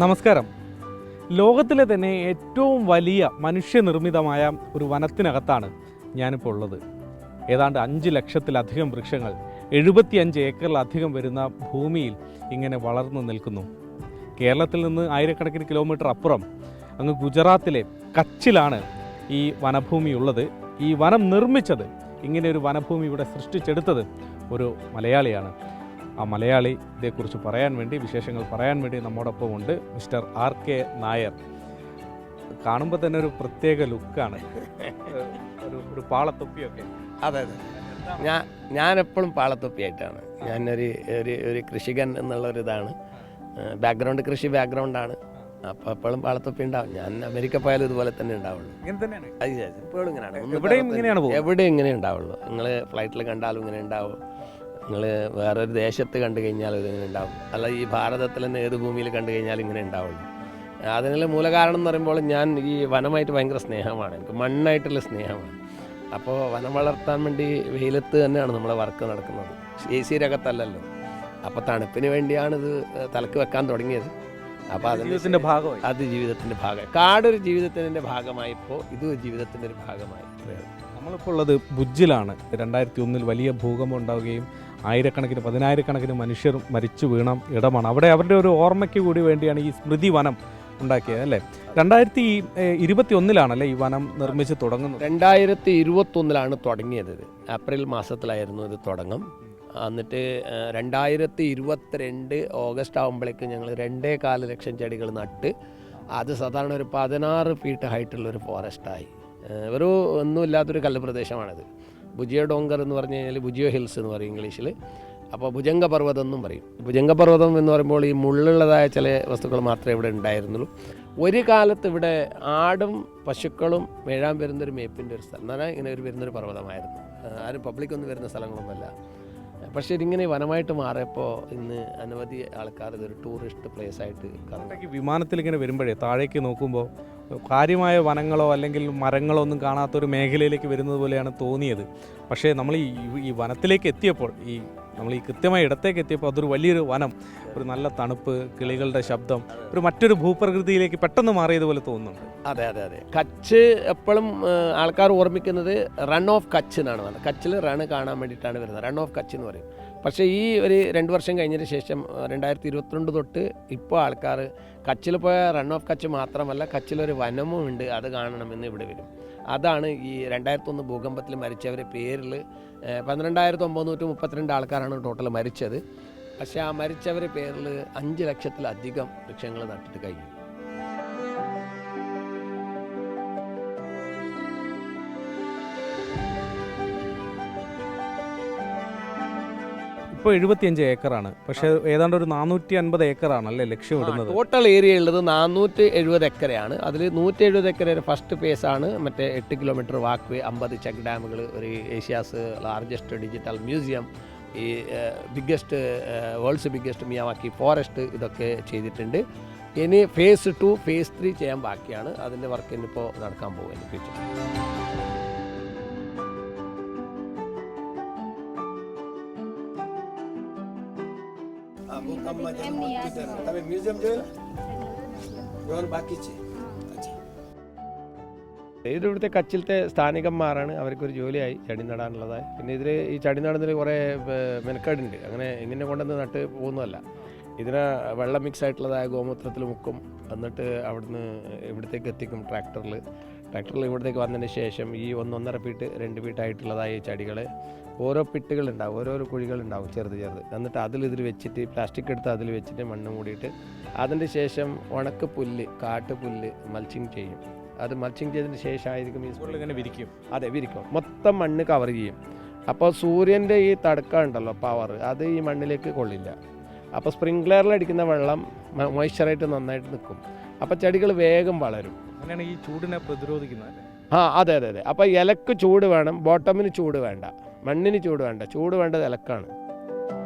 നമസ്കാരം. ലോകത്തിലെ തന്നെ ഏറ്റവും വലിയ മനുഷ്യനിർമ്മിതമായ ഒരു വനത്തിനകത്താണ് ഞാനിപ്പോൾ ഉള്ളത്. ഏതാണ്ട് 5 ലക്ഷത്തിലധികം വൃക്ഷങ്ങൾ 75 ഏക്കറിലധികം വരുന്ന ഭൂമിയിൽ ഇങ്ങനെ വളർന്നു നിൽക്കുന്നു. കേരളത്തിൽ നിന്ന് ആയിരക്കണക്കിന് കിലോമീറ്റർ അപ്പുറം അങ്ങ് ഗുജറാത്തിലെ കച്ചിലാണ് ഈ വനഭൂമി ഉള്ളത്. ഈ വനം നിർമ്മിച്ചത്, ഇങ്ങനെ ഒരു വനഭൂമി ഇവിടെ സൃഷ്ടിച്ചെടുത്തത് ഒരു മലയാളിയാണ്. ആ മലയാളി ഇതേക്കുറിച്ച് പറയാൻ വേണ്ടി, വിശേഷങ്ങൾ പറയാൻ വേണ്ടി നമ്മോടൊപ്പം ഉണ്ട് മിസ്റ്റർ RK നായർ. കാണുമ്പോൾ തന്നെ ഒരു പ്രത്യേക ലുക്കാണ്, ഒരു പാളത്തൊപ്പിയൊക്കെ. അതെ അതെ, ഞാൻ എപ്പോഴും പാളത്തൊപ്പിയായിട്ടാണ്. ഞാനൊരു ഒരു കൃഷികൻ എന്നുള്ളൊരിതാണ്. ബാക്ക്ഗ്രൗണ്ട് കൃഷി ബാക്ക്ഗ്രൗണ്ടാണ്. അപ്പോൾ എപ്പോഴും പാളത്തൊപ്പി ഉണ്ടാവും. ഞാൻ അമേരിക്ക പോയാലും ഇതുപോലെ തന്നെ ഉണ്ടാവുള്ളൂ. എപ്പോഴും ഇങ്ങനെയാണ്, എവിടെയും ഇങ്ങനെ ഉണ്ടാവുള്ളൂ. നിങ്ങൾ ഫ്ലൈറ്റിൽ കണ്ടാലും ഇങ്ങനെ ഉണ്ടാവും. നിങ്ങൾ വേറൊരു ദേശത്ത് കണ്ടു കഴിഞ്ഞാൽ ഇതിങ്ങനെ ഉണ്ടാവും. അല്ല, ഈ ഭാരതത്തിൽ തന്നെ ഏത് ഭൂമിയിൽ കണ്ടു കഴിഞ്ഞാൽ ഇങ്ങനെ ഉണ്ടാവുള്ളൂ. അതിനുള്ള മൂലകാരണം എന്ന് പറയുമ്പോൾ ഞാൻ ഈ വനമായിട്ട് ഭയങ്കര സ്നേഹമാണ്. എനിക്ക് മണ്ണായിട്ടുള്ള സ്നേഹമാണ്. അപ്പോൾ വനം വളർത്താൻ വേണ്ടി വെയിലത്ത് തന്നെയാണ് നമ്മളെ വർക്ക് നടക്കുന്നത്. AC രകത്തല്ലല്ലോ. അപ്പോൾ തണുപ്പിന് വേണ്ടിയാണ് ഇത് തലക്ക് വെക്കാൻ തുടങ്ങിയത്. അപ്പോൾ അത് ജീവിതത്തിൻ്റെ ഭാഗമായി. കാടൊരു ജീവിതത്തിൻ്റെ ഭാഗമായിപ്പോൾ ഇത് ജീവിതത്തിൻ്റെ ഒരു ഭാഗമായി. നമ്മളിപ്പോൾ ഉള്ളത് ഭുജിലാണ്. 2001 വലിയ ഭൂകമ്പം ഉണ്ടാവുകയും ആയിരക്കണക്കിന് 10,000കണക്കിന് മനുഷ്യർ മരിച്ചു വീണ ഇടമാണ്. അവിടെ അവരുടെ ഒരു ഓർമ്മയ്ക്ക് കൂടി വേണ്ടിയാണ് ഈ സ്മൃതി വനം ഉണ്ടാക്കിയത്, അല്ലേ? 2021 ഈ വനം നിർമ്മിച്ച് തുടങ്ങുന്നത്. 2021 തുടങ്ങിയത്. ഏപ്രിൽ മാസത്തിലായിരുന്നു ഇത് തുടങ്ങും. എന്നിട്ട് 2022 ഓഗസ്റ്റ് ആകുമ്പോഴേക്ക് ഞങ്ങൾ 2.25 ലക്ഷം ചെടികൾ നട്ട് അത് സാധാരണ ഒരു 16 ഫീറ്റ് ഹൈറ്റുള്ളൊരു ഫോറസ്റ്റായി. ഒരു ഒന്നുമില്ലാത്തൊരു കല്ല് പ്രദേശമാണിത്. ഭുജിയോ ഡോങ്കർ എന്ന് പറഞ്ഞു കഴിഞ്ഞാൽ ഭുജിയോ ഹിൽസ് എന്ന് പറയും ഇംഗ്ലീഷിൽ. അപ്പോൾ ഭുജംഗപർവ്വതം എന്നും പറയും. ഭുജംഗപർവ്വതം എന്ന് പറയുമ്പോൾ ഈ മുള്ളുള്ളതായ ചില വസ്തുക്കൾ മാത്രമേ ഇവിടെ ഉണ്ടായിരുന്നുള്ളൂ. ഒരു കാലത്ത് ഇവിടെ ആടും പശുക്കളും മേഴാൻ വരുന്നൊരു മേപ്പിൻ്റെ ഒരു സ്ഥലം എന്ന് പറഞ്ഞാൽ ഇങ്ങനെ വരുന്നൊരു പർവ്വതമായിരുന്നു. ആരും പബ്ലിക്കൊന്നും വരുന്ന സ്ഥലങ്ങളൊന്നുമല്ല. പക്ഷേ ഇതിങ്ങനെ വനമായിട്ട് മാറിയപ്പോൾ ഇന്ന് അനവധി ആൾക്കാർ ഇതൊരു ടൂറിസ്റ്റ് പ്ലേസ് ആയിട്ട് കാണും. വിമാനത്തിൽ ഇങ്ങനെ വരുമ്പോഴേ താഴേക്ക് നോക്കുമ്പോൾ കാര്യമായ വനങ്ങളോ അല്ലെങ്കിൽ മരങ്ങളോ ഒന്നും കാണാത്തൊരു മേഖലയിലേക്ക് വരുന്നത് പോലെയാണ് തോന്നിയത്. പക്ഷേ നമ്മൾ ഈ വനത്തിലേക്ക് എത്തിയപ്പോൾ, നമ്മൾ ഈ കൃത്യമായ ഇടത്തേക്ക് എത്തിയപ്പോൾ അതൊരു വലിയൊരു വനം, ഒരു നല്ല തണുപ്പ്, കിളികളുടെ ശബ്ദം, ഒരു മറ്റൊരു ഭൂപ്രകൃതിയിലേക്ക് പെട്ടെന്ന് മാറിയതുപോലെ തോന്നുന്നുണ്ട്. അതെ അതെ അതെ. കച്ച് എപ്പോഴും ആൾക്കാർ ഓർമ്മിക്കുന്നത് റൺ ഓഫ് കച്ച് എന്നാണ് പറഞ്ഞത്. കച്ചിൽ റൺ കാണാൻ വേണ്ടിയിട്ടാണ് വരുന്നത്, റൺ ഓഫ് കച്ച് എന്ന് പറയും. പക്ഷേ ഈ ഒരു 2 വർഷം കഴിഞ്ഞതിന് ശേഷം 2022 തൊട്ട് ഇപ്പോൾ ആൾക്കാർ കച്ചിൽ പോയ റൺ ഓഫ് കച്ച് മാത്രമല്ല, കച്ചിലൊരു വനവും ഉണ്ട്, അത് കാണണമെന്ന് ഇവിടെ വരും. അതാണ് ഈ 2001 ഭൂകമ്പത്തിൽ മരിച്ചവരെ പേരിൽ 12,932 ആൾക്കാരാണ് ടോട്ടൽ മരിച്ചത്. പക്ഷേ ആ മരിച്ചവരെ പേരിൽ 5 ലക്ഷത്തിലധികം വൃക്ഷങ്ങൾ നട്ടിട്ട് കഴിഞ്ഞു. ഇപ്പോൾ 75 ഏക്കറാണ്. പക്ഷേ ഏതാണ്ട് ഒരു 450 ഏക്കറാണല്ലേ ലക്ഷ്യമിടുന്നത്. ടോട്ടൽ ഏരിയ ഉള്ളത് 470 ഏക്കറയാണ്. അതിൽ 170 ഏക്കർ ഫസ്റ്റ് ഫേസാണ്. മറ്റേ 8 കിലോമീറ്റർ വാക്ക് വേ, 50 ചെക്ക് ഡാമുകൾ, ഒരു ഏഷ്യാസ് ലാർജസ്റ്റ് ഡിജിറ്റൽ മ്യൂസിയം, ഈ വേൾഡ്സ് ബിഗ്ഗസ്റ്റ് മിയാവാക്കി ഫോറസ്റ്റ്, ഇതൊക്കെ ചെയ്തിട്ടുണ്ട്. ഇനി ഫേസ് 2 ഫേസ് 3 ചെയ്യാൻ ബാക്കിയാണ്. അതിൻ്റെ വർക്ക് ഇന്നിപ്പോൾ നടക്കാൻ പോകും ഫ്യൂച്ചർ. ഇത് ഇവിടുത്തെ കച്ചിലത്തെ സ്ഥാനികന്മാരാണ്. അവർക്കൊരു ജോലിയായി ചെടി നടാനുള്ളതായി. പിന്നെ ഇതിൽ ഈ ചെടി നടുന്നതിൽ കുറേ മെനക്കേടുണ്ട്. അങ്ങനെ ഇങ്ങനെ കൊണ്ടുവന്ന് നട്ട് പോകുന്നതല്ല. ഇതിനെ വെള്ളം മിക്സ് ആയിട്ടുള്ളതായ ഗോമൂത്രത്തിൽ മുക്കും. എന്നിട്ട് അവിടുന്ന് ഇവിടത്തേക്ക് എത്തിക്കും ട്രാക്ടറിൽ ഇവിടത്തേക്ക് വന്നതിന് ശേഷം ഈ 1.5 ഫീറ്റ് 2 ഫീറ്റായിട്ടുള്ളതായ ഈ ചെടികൾ ഓരോ പിട്ടുകളുണ്ടാവും, ഓരോരോ കുഴികളുണ്ടാവും, ചെറുത്. എന്നിട്ട് ഇതിൽ വെച്ചിട്ട് പ്ലാസ്റ്റിക് എടുത്ത് അതിൽ വെച്ചിട്ട് മണ്ണ് മൂടിയിട്ട് അതിൻ്റെ ശേഷം ഉണക്ക് പുല്ല്, കാട്ടുപുല്ല് മൾച്ചിങ് ചെയ്യും. അത് മൾച്ചിങ് ചെയ്തതിന് ശേഷമായിരിക്കും ഈ ഇങ്ങനെ വിരിക്കും. അതെ, വിരിക്കും. മൊത്തം മണ്ണ് കവർ ചെയ്യും. അപ്പോൾ സൂര്യൻ്റെ ഈ തടുക്കം ഉണ്ടല്ലോ, പവർ, അത് ഈ മണ്ണിലേക്ക് കൊള്ളില്ല. അപ്പോൾ സ്പ്രിംഗ്ലറിലടിക്കുന്ന വെള്ളം മോയ്സ്ചറായിട്ട് നന്നായിട്ട് നിൽക്കും. അപ്പോൾ ചെടികൾ വേഗം വളരും. അങ്ങനെയാണ് ഈ ചൂടിനെ പ്രതിരോധിക്കുന്നത്. അതെ അതെ അതെ. അപ്പോൾ ഇലക്ക് ചൂട് വേണം, ബോട്ടമിന് ചൂട് വേണ്ട, മണ്ണിന് ചൂട് വേണ്ട. ചൂട് വേണ്ടത് ഇലക്കാണ്.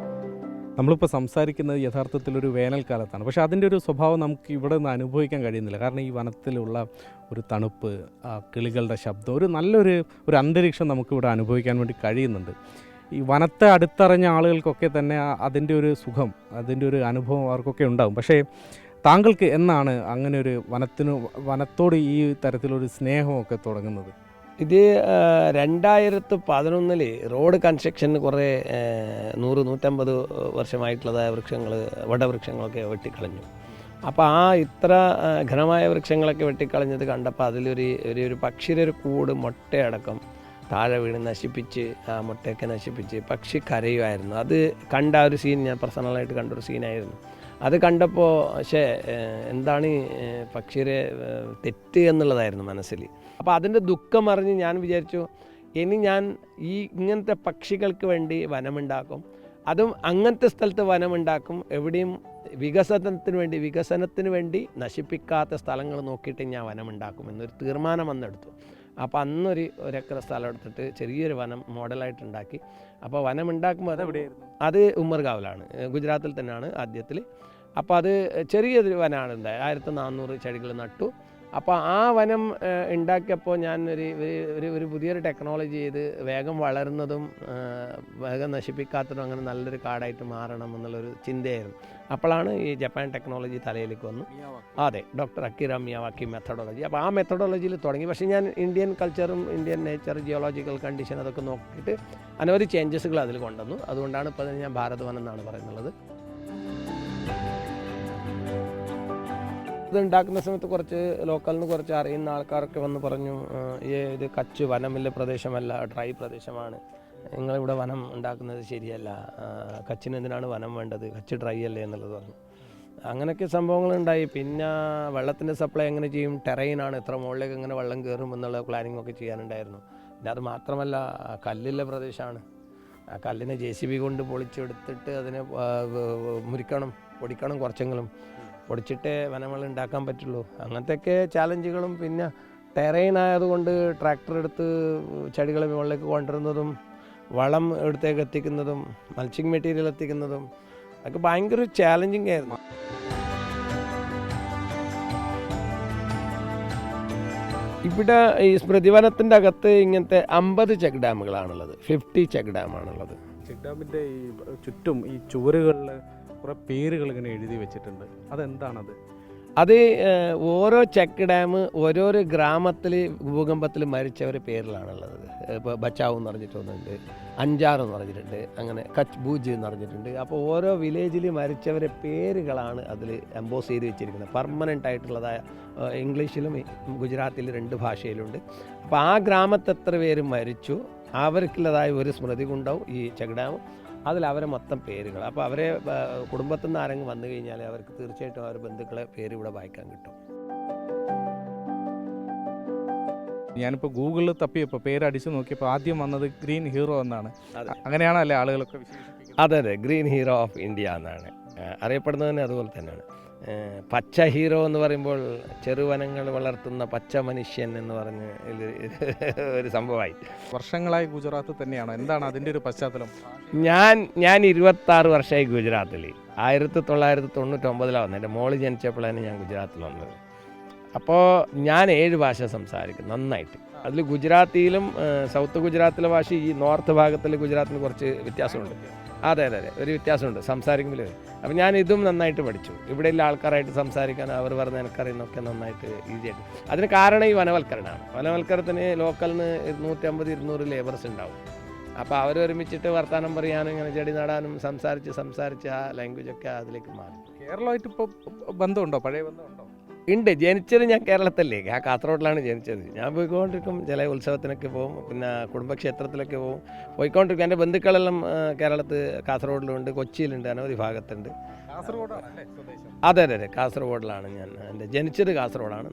നമ്മളിപ്പോൾ സംസാരിക്കുന്നത് യഥാർത്ഥത്തിലൊരു വേനൽക്കാലത്താണ്. പക്ഷേ അതിൻ്റെ ഒരു സ്വഭാവം നമുക്ക് ഇവിടെ നിന്ന് അനുഭവിക്കാൻ കഴിയുന്നില്ല. കാരണം ഈ വനത്തിലുള്ള ഒരു തണുപ്പ്, കിളികളുടെ ശബ്ദം, ഒരു നല്ലൊരു അന്തരീക്ഷം നമുക്കിവിടെ അനുഭവിക്കാൻ വേണ്ടി കഴിയുന്നുണ്ട്. ഈ വനത്തെ അടുത്തറിഞ്ഞ ആളുകൾക്കൊക്കെ തന്നെ അതിൻ്റെ ഒരു സുഖം, അതിൻ്റെ ഒരു അനുഭവം അവർക്കൊക്കെ ഉണ്ടാകും. പക്ഷേ താങ്കൾക്ക് എന്നാണ് അങ്ങനെ ഒരു വനത്തോട് ഈ തരത്തിലൊരു സ്നേഹമൊക്കെ തുടങ്ങുന്നത്? ഇത് 2011 റോഡ് കൺസ്ട്രക്ഷന് കുറേ 100-150 വർഷമായിട്ടുള്ളതായ വടവൃക്ഷങ്ങളൊക്കെ വെട്ടിക്കളഞ്ഞു. അപ്പോൾ ഇത്ര ഘനമായ വൃക്ഷങ്ങളൊക്കെ വെട്ടിക്കളഞ്ഞത് കണ്ടപ്പോൾ അതിലൊരു പക്ഷിയുടെ ഒരു കൂട് മുട്ടയടക്കം താഴെ വീണ് നശിപ്പിച്ച് ആ മുട്ടയൊക്കെ നശിപ്പിച്ച് പക്ഷി കരയുമായിരുന്നു. അത് കണ്ട ഒരു സീൻ ഞാൻ പേഴ്സണലായിട്ട് കണ്ടൊരു സീനായിരുന്നു. അത് കണ്ടപ്പോൾ എന്താണ് പക്ഷിയുടെ തെറ്റ് എന്നുള്ളതായിരുന്നു മനസ്സിൽ. അപ്പോൾ അതിൻ്റെ ദുഃഖം അറിഞ്ഞ് ഞാൻ വിചാരിച്ചു, ഇനി ഞാൻ ഇങ്ങനത്തെ പക്ഷികൾക്ക് വേണ്ടി വനമുണ്ടാക്കും, അതും അങ്ങനത്തെ സ്ഥലത്ത് വനമുണ്ടാക്കും, എവിടെയും വികസനത്തിന് വേണ്ടി നശിപ്പിക്കാത്ത സ്ഥലങ്ങൾ നോക്കിയിട്ട് ഞാൻ വനമുണ്ടാക്കും എന്നൊരു തീർമാനം വന്നെടുത്തു. അപ്പോൾ അന്നൊരു ഏക്കർ സ്ഥലം എടുത്തിട്ട് ചെറിയൊരു വനം മോഡലായിട്ടുണ്ടാക്കി. അപ്പോൾ വനമുണ്ടാക്കുമ്പോൾ അത് ഉമ്മർഗാവിലാണ്, ഗുജറാത്തിൽ തന്നെയാണ് ആദ്യത്തിൽ. അപ്പോൾ അത് ചെറിയൊരു വനമാണ് ഉണ്ടായത്. 1400 ചെടികൾ നട്ടു. അപ്പോൾ ആ വനം ഉണ്ടാക്കിയപ്പോൾ ഞാൻ ഒരു പുതിയൊരു ടെക്നോളജി ചെയ്ത് വേഗം വളരുന്നതും വേഗം നശിപ്പിക്കാത്തതും അങ്ങനെ നല്ലൊരു കാടായിട്ട് മാറണം എന്നുള്ളൊരു ചിന്തയായിരുന്നു. അപ്പോഴാണ് ഈ ജപ്പാൻ ടെക്നോളജി തലയിലേക്ക് വന്നു. അതെ, ഡോക്ടർ അക്കിറ മിയാവാക്കി മെത്തഡോളജി. അപ്പോൾ ആ മെത്തഡോളജിയിൽ തുടങ്ങി. പക്ഷേ ഞാൻ ഇന്ത്യൻ കൾച്ചറും ഇന്ത്യൻ നേച്ചർ, ജിയോളജിക്കൽ കണ്ടീഷൻ അതൊക്കെ നോക്കിയിട്ട് അനവധി ചേഞ്ചസുകൾ അതിൽ കൊണ്ടുവന്നു. അതുകൊണ്ടാണ് ഇപ്പോൾ ഞാൻ ഭാരതവനം എന്നാണ് പറയുന്നത്. ഇത് ഉണ്ടാക്കുന്ന സമയത്ത് കുറച്ച് ലോക്കലിൽ നിന്ന് കുറച്ച് അറിയുന്ന ആൾക്കാരൊക്കെ വന്ന് പറഞ്ഞു, ഇത് കച്ച് വനമില്ല പ്രദേശമല്ല, ഡ്രൈ പ്രദേശമാണ്, നിങ്ങളിവിടെ വനം ഉണ്ടാക്കുന്നത് ശരിയല്ല, കച്ചിന് എന്തിനാണ് വനം വേണ്ടത്, കച്ച് ഡ്രൈ അല്ലേ എന്നുള്ളത് പറഞ്ഞു. അങ്ങനെയൊക്കെ സംഭവങ്ങളുണ്ടായി. പിന്നെ വെള്ളത്തിൻ്റെ സപ്ലൈ എങ്ങനെ ചെയ്യും, ടെറൈനാണ്, എത്ര മുകളിലേക്ക് എങ്ങനെ വെള്ളം കയറും എന്നുള്ള പ്ലാനിങ് ഒക്കെ ചെയ്യാനുണ്ടായിരുന്നു. പിന്നെ അത് മാത്രമല്ല കല്ലുള്ള പ്രദേശമാണ്. ആ കല്ലിനെ JCB കൊണ്ട് പൊളിച്ചെടുത്തിട്ട് അതിനെ പൊടിക്കണം, കുറച്ചെങ്കിലും പൊടിച്ചിട്ടേ വനങ്ങൾ ഉണ്ടാക്കാൻ പറ്റുള്ളൂ. അങ്ങനത്തെയൊക്കെ ചാലഞ്ചുകളും പിന്നെ ടെറൈൻ ആയതുകൊണ്ട് ട്രാക്ടർ എടുത്ത് ചെടികളെ മുകളിലേക്ക് കൊണ്ടുവരുന്നതും വളം എടുത്തേക്ക് എത്തിക്കുന്നതും മൾച്ചിങ് മെറ്റീരിയൽ എത്തിക്കുന്നതും അതൊക്കെ ഭയങ്കര ചാലഞ്ചിങ് ആയിരുന്നു. ഇവിടെ ഈ സ്മൃതിവനത്തിൻ്റെ അകത്ത് ഇങ്ങനത്തെ 50 ചെക്ക് ഡാമുകളാണുള്ളത്, 50 ചെക്ക് ഡാമാണുള്ളത്. ചെക്ക് ഡാമിൻ്റെ ഈ ചുറ്റും ഈ ചുവരുകളിൽ കുറേ പേരുകൾ ഇങ്ങനെ എഴുതി വെച്ചിട്ടുണ്ട്, അതെന്താണത്? അത് ഓരോ ചെക്ക് ഡാം ഓരോരോ ഗ്രാമത്തിൽ ഭൂകമ്പത്തിൽ മരിച്ചവരെ പേരിലാണുള്ളത്. ഇപ്പോൾ ബച്ചാവ് എന്ന് പറഞ്ഞിട്ടൊന്നുണ്ട്, അഞ്ചാർ എന്ന് പറഞ്ഞിട്ടുണ്ട്, അങ്ങനെ കച്ച് ബൂജ് എന്ന് പറഞ്ഞിട്ടുണ്ട്. അപ്പോൾ ഓരോ വില്ലേജിൽ മരിച്ചവരെ പേരുകളാണ് അതിൽ എംബോസ് ചെയ്ത് വെച്ചിരിക്കുന്നത്. പെർമനൻ്റ് ആയിട്ടുള്ളതായ ഇംഗ്ലീഷിലും ഗുജറാത്തിൽ 2 ഭാഷയിലുണ്ട്. അപ്പോൾ ആ ഗ്രാമത്തിൽ എത്ര പേര് മരിച്ചു അവർക്കുള്ളതായ ഒരു സ്മൃതി കൊണ്ടാവും ഈ ചെക്ക് ഡാം. അതിലവരെ മൊത്തം പേരുകൾ. അപ്പോൾ അവരെ കുടുംബത്തിൽ നിന്ന് ആരെങ്കിലും വന്നു കഴിഞ്ഞാൽ അവർക്ക് തീർച്ചയായിട്ടും അവരുടെ ബന്ധുക്കളെ പേര് ഇവിടെ വായിക്കാൻ കിട്ടും. ഞാനിപ്പോൾ ഗൂഗിളിൽ തപ്പിയപ്പോൾ പേരടിച്ച് നോക്കിയപ്പോൾ ആദ്യം വന്നത് ഗ്രീൻ ഹീറോ എന്നാണ്. അങ്ങനെയാണല്ലേ ആളുകളൊക്കെ വിശേഷിപ്പിക്കുന്നത്? അതെ, ഗ്രീൻ ഹീറോ ഓഫ് ഇന്ത്യ എന്നാണ് അറിയപ്പെടുന്നത് തന്നെ. അതുപോലെ തന്നെയാണ് പച്ച ഹീറോ എന്ന് പറയുമ്പോൾ ചെറുവനങ്ങൾ വളർത്തുന്ന പച്ച മനുഷ്യൻ എന്ന് പറഞ്ഞ് ഒരു സംഭവമായി. വർഷങ്ങളായി ഗുജറാത്ത് തന്നെയാണോ? എന്താണ് അതിൻ്റെ ഒരു പശ്ചാത്തലം? ഞാൻ 26 വർഷമായി ഗുജറാത്തിൽ. 1999 വന്നത്. എൻ്റെ മോള് ജനിച്ചപ്പോഴാണ് ഞാൻ ഗുജറാത്തിൽ വന്നത്. അപ്പോൾ ഞാൻ 7 ഭാഷ സംസാരിക്കും നന്നായിട്ട്. അതിൽ ഗുജറാത്തിയിലും സൗത്ത് ഗുജറാത്തിലെ ഭാഷ ഈ നോർത്ത് ഭാഗത്തിൽ ഗുജറാത്തിന് കുറച്ച് വ്യത്യാസമുണ്ട്. അതെ, ഒരു വ്യത്യാസമുണ്ട് സംസാരിക്കുമ്പോൾ. അപ്പോൾ ഞാൻ ഇതും നന്നായിട്ട് പഠിച്ചു. ഇവിടെയുള്ള ആൾക്കാരായിട്ട് സംസാരിക്കാൻ അവർ പറഞ്ഞ എനിക്കറിയുന്നൊക്കെ നന്നായിട്ട് ഈസിയായിട്ട്. അതിന് കാരണം ഈ വനവൽക്കരണമാണ്. വനവൽക്കരണത്തിന് ലോക്കലിന് 150-200 ലേബേഴ്സ് ഉണ്ടാവും. അപ്പോൾ അവരൊരുമിച്ചിട്ട് വർത്തമാനം പറയാനും ഇങ്ങനെ ചെടി നടാനും സംസാരിച്ച് ആ ലാംഗ്വേജൊക്കെ അതിലേക്ക് മാറി. കേരളമായിട്ട് ഇപ്പോൾ ബന്ധമുണ്ടോ? പഴയ ബന്ധമുണ്ടോ? ഉണ്ട്. ജനിച്ചത് ഞാൻ കേരളത്തിലേ, ആ കാസർഗോഡിലാണ് ജനിച്ചത്. ഞാൻ പോയിക്കൊണ്ടിരിക്കും, ചില ഉത്സവത്തിനൊക്കെ പോകും, പിന്നെ കുടുംബക്ഷേത്രത്തിലൊക്കെ പോയിക്കൊണ്ടിരിക്കും. എൻ്റെ ബന്ധുക്കളെല്ലാം കേരളത്തിൽ കാസർഗോഡിലുണ്ട്, കൊച്ചിയിലുണ്ട്, അനവധി ഭാഗത്തുണ്ട്. കാസർഗോഡാണ്? അതെ, കാസർഗോഡിലാണ് ഞാൻ. എൻ്റെ ജനിച്ചത് കാസർഗോഡാണ്.